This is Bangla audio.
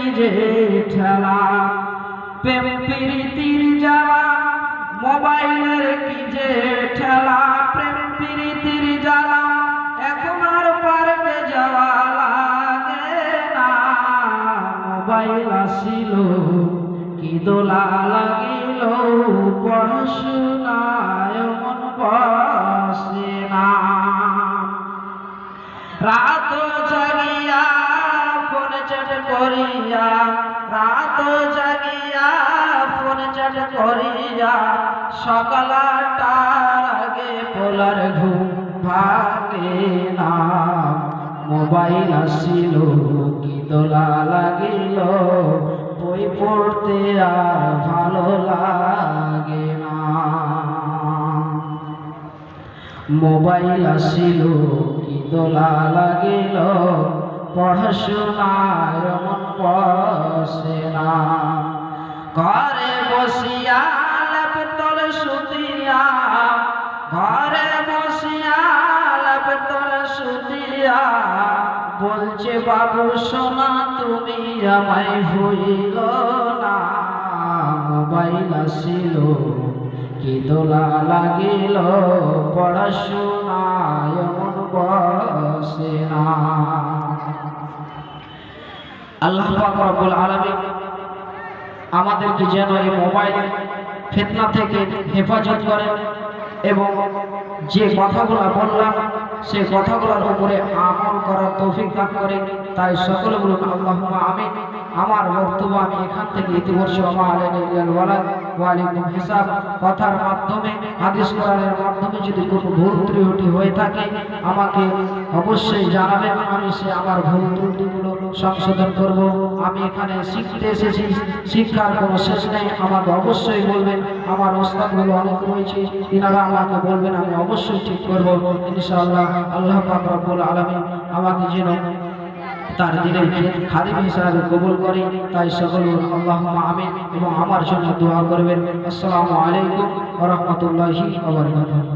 কি যে ঠেলা, প্রেম প্রীতির জ্বালা মোবাইলের কি যে ঠেলা, প্রেম প্রীতির জ্বালা এখন আর পার্কে যাওয়া লাগে না। মোবাইল আসিল কি দোলা লাগিল, পড়াশোনায় মন বসে না। রাত জাগিয়া ফোন চ্যাট করিয়া, রাত জাগিয়া ফোন চ্যাট করিয়া, সকাল 8টার আগে পোলার ঘুম ভাঙে না। মোবাইল আসিল কি দোলা লাগিল, বই পড়তে আর ভালো লাগে না। মোবাইল আসিল কি দোলা লাগিল, পড়াশোনায় মন বসে না। ঘরে বসিয়া ল্যাপটপ শুতিয়া, ঘরে বসিয়া ল্যাপটপ শুতিয়া, বলছে বাবু সোনা তুমি আমায় ভুলিল না। মোবাইল আসিল কি দোলা লাগিল, পড়াশোনায় মন বসে না। আল্লাহ পাক রব্বুল আলামিন আমাদেরকে যেন এই মোবাইলের ফিতনা থেকে হেফাজত করেন এবং যে কথাগুলো বললাম সে কথাগুলোর উপরে আমল করার তৌফিক দান করেন। তাই সকলে বলুন আল্লাহুম্মা আমিন। আমার বক্তব্য আমি এখান থেকে ইতিবর্ষ ওয়ালাইকুম হিসাব কথার মাধ্যমে হাদিস কোরআনের মাধ্যমে যদি কোনো ভুল ত্রুটি হয়ে থাকে আমাকে অবশ্যই জানাবেন, আমি সে আমার ভুল ত্রুটিগুলো সংশোধন করব। আমি এখানে শিখতে এসেছি, শিক্ষার কোনো শেষ নেই, আমাকে অবশ্যই বলবেন। আমার ওস্তাদগুলো অনেক রয়েছে, তিনারা আমাকে বলবেন, আমি অবশ্যই ঠিক করব ইনশাআল্লাহ। আল্লাহ পাক রব্বুল আলামিন আমাকে যেন তার দিনের খাদিম হিসাবে কবুল করে। তাই সকল আল্লাহুম্মা আমিন এবং আমার জন্য দোয়া করবেন। আসসালামু আলাইকুম ওয়া রাহমাতুল্লাহি ওয়া বারাকাতুহু।